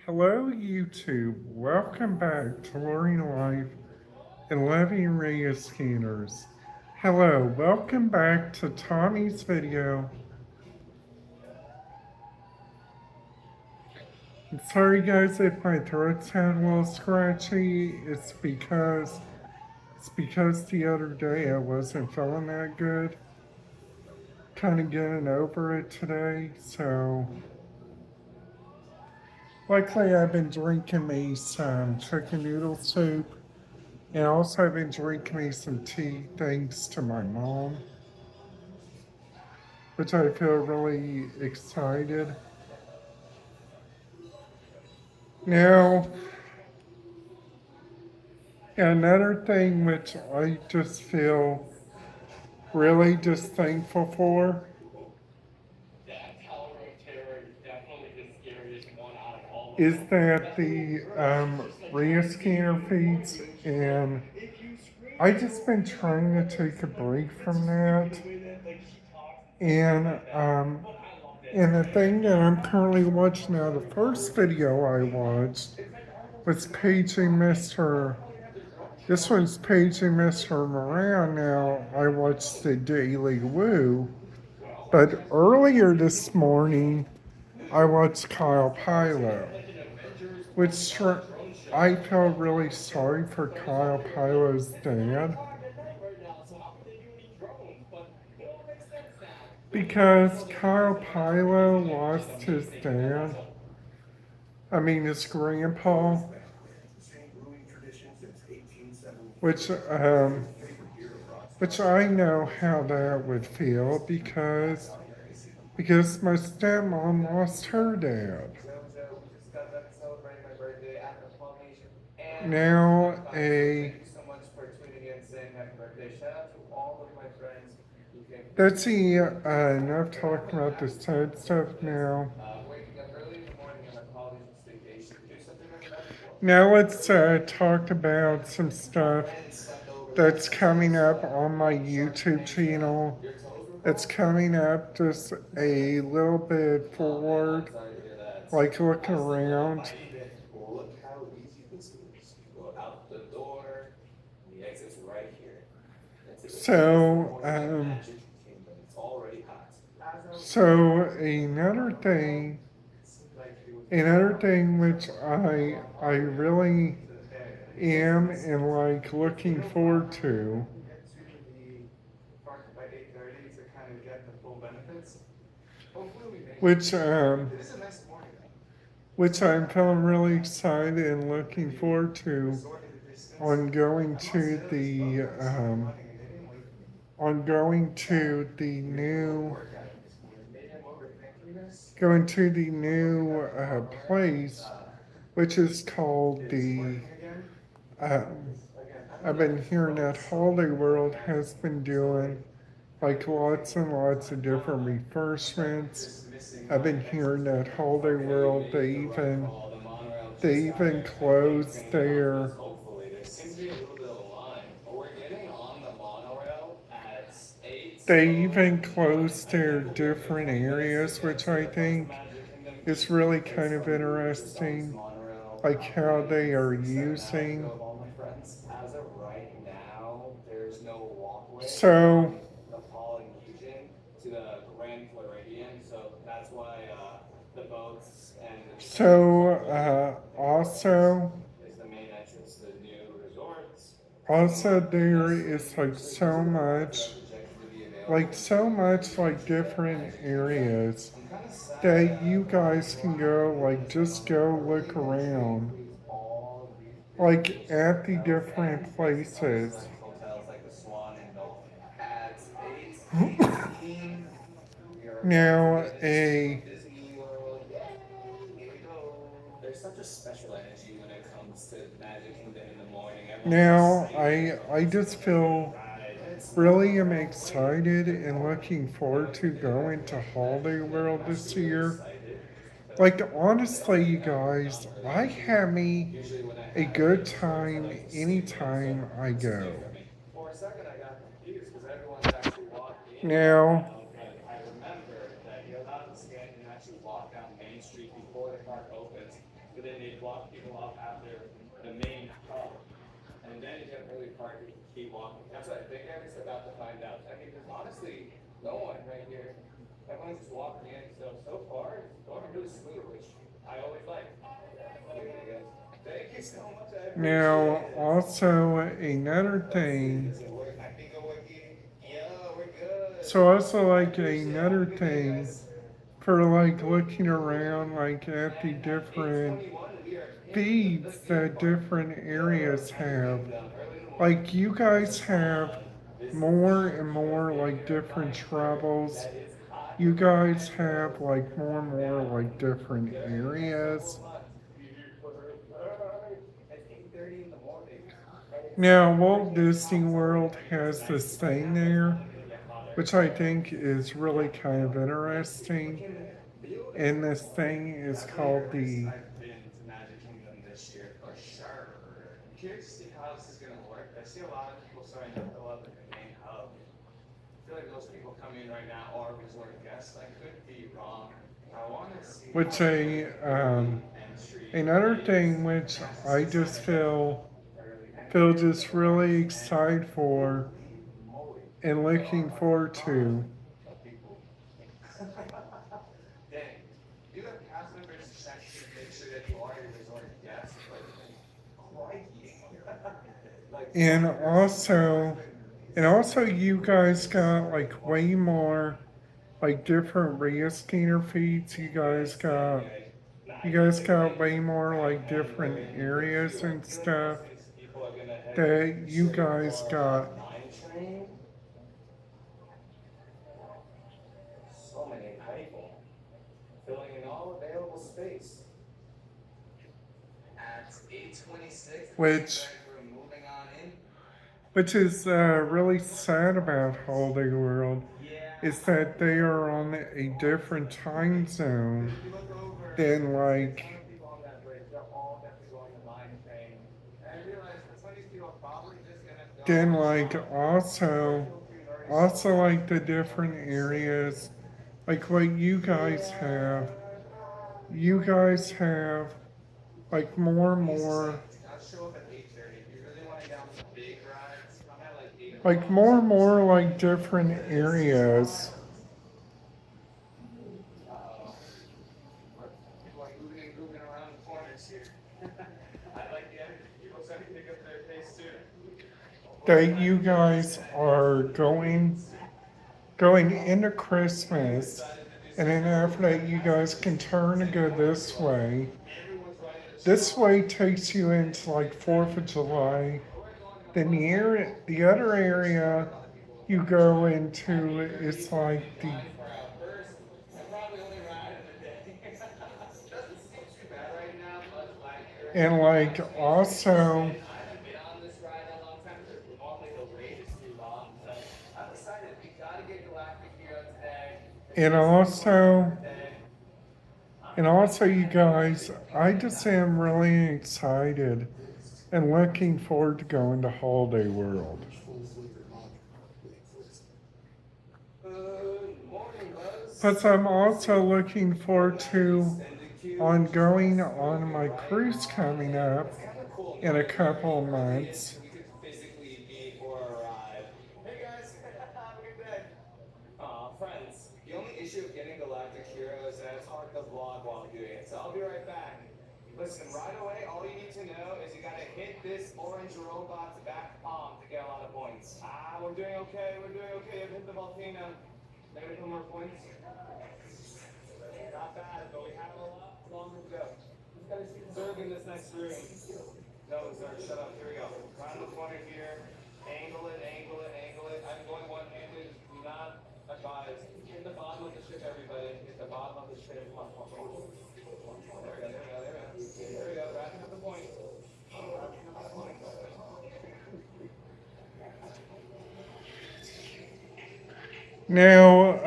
Hello, YouTube. Welcome back to Learning Life and Living Radio Scanners. Hello, welcome back to Tommy's video. I'm sorry, guys, if my throat sounds a little scratchy. It's because the other day I wasn't feeling that good. Kind of getting over it today, so luckily I've been drinking me some chicken noodle soup. And also, I've been drinking me some tea thanks to my mom, which I feel really excited. Now, another thing which I just feel really just thankful for is that the Ria scanner feeds, and I just been trying to take a break from that. And and the thing that I'm currently watching now, the first video I watched was paging Mr. This one's paging Mr. Moran. Now I watched the Daily Woo, but earlier this morning I watched Kyle Pilo, which I felt really sorry for Kyle Pilo's dad because Kyle Pilo lost his dad. I mean his grandpa, which which I know how that would feel because my stepmom lost her dad. Now a Let's see, enough talking about the sad stuff now. Now let's talk about some stuff that's coming up on my YouTube channel. It's coming up just a little bit forward, like looking around. So, so another thing which I really am and like looking forward to, which which I'm feeling really excited and looking forward to on going to the new place, which is called the. Um, I've been hearing that Holiday World has been doing like lots and lots of different refreshments. I've been hearing that Holiday World they even closed their they even closed their different areas, which I think is really kind of interesting, like how they are using. So, also, there is so much like different areas that you guys can go, like just go look around, like at the different places. Now, I just feel really am excited and looking forward to going to Holiday World this year. Like honestly, you guys, I have me a good time anytime I go. Now, Now, also another thing, so also like another thing for like looking around like at the different feeds that different areas have. Like you guys have more and more like different travels. You guys have like more and more like different areas. Now, Walt Disney World has this thing there, which I think is really kind of interesting. And this thing is called the which another thing which I just feel just really excited for and looking forward to. And also, and also, you guys got like way more like different Ria Skinner feeds. You guys got way more like different areas and stuff that you guys got. Which which is really sad about Holiday World is that they are on a different time zone than also like the different areas like what you guys have like more and more like more and more like different areas. That you guys are going into Christmas, and then after that you guys can turn and go this way. This way takes you into like Fourth of July. Then the other area you go into is like the and like also and also and also you guys, I just am really excited and looking forward to going to Holiday World. Plus, I'm also looking forward to on going on my cruise coming up in a couple of months. Now,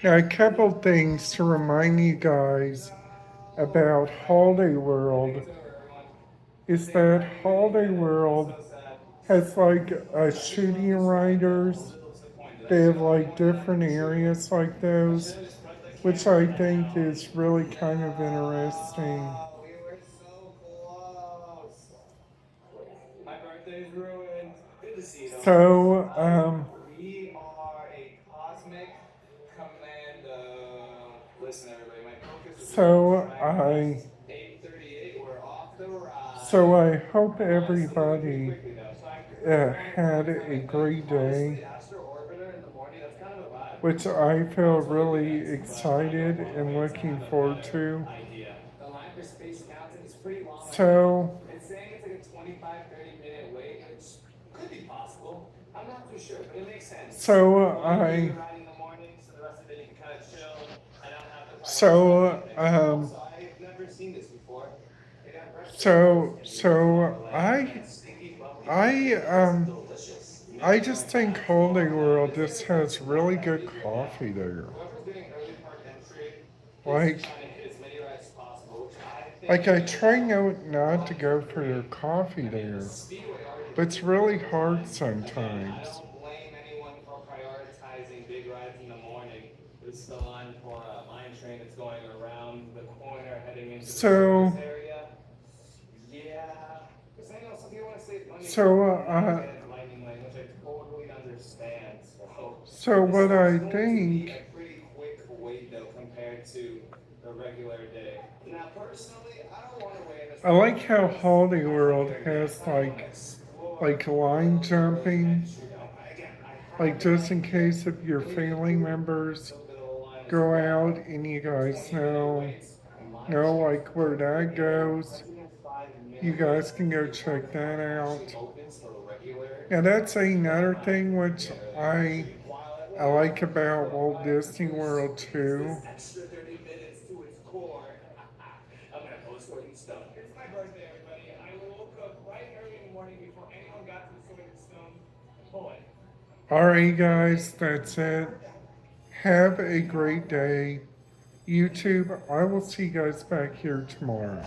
now a couple things to remind you guys about Holiday World is that Holiday World has like shooting riders. They have like different areas like those, which I think is really kind of interesting. birthday's ruined. Good to see you. So, We are a cosmic commando. Listen, everybody, my focus is so on I, 8:38. We're off the ride. so I hope Really everybody quickly though, so I had a great day, honestly, Astro Orbiter in the morning. That's kind of a vibe. which I feel really excited and looking forward to. Idea. The line for Space Mountain is pretty long. So, It's saying it's like a 25-30 minute wait, which could be possible. I'm not too sure, but it makes sense. so Riding I, in the morning, so the rest of it you can kind of chill. I don't have to so, so I've never seen this before. I just think Holy World just has really good coffee there. Whoever's doing early park entry is Like, trying to hit as many rides as possible, which I think like I try not to go for their coffee there, but it's really hard sometimes. I don't blame anyone for prioritizing big rides in the morning. This is the line for a mine train that's going around the corner heading into the So, surface area. Yeah. Because I know some people want to save money. so, Lightning lane, which I totally understand. so what I It's going to be think, a pretty quick wait though compared to the regular day. Now personally, I don't want to wait. I like how Holy World has like line jumping, like just in case if your family members go out and you guys know like where that goes, you guys can go check that out. And that's another thing which I like about Walt Disney World too. Extra 30 minutes to its core. I'm gonna post for you stuff. It's my birthday, everybody. I woke up right early in the morning before anyone got to the Sorted Stone. Boy. Alright, guys, that's it. Have a great day. YouTube, I will see you guys back here tomorrow.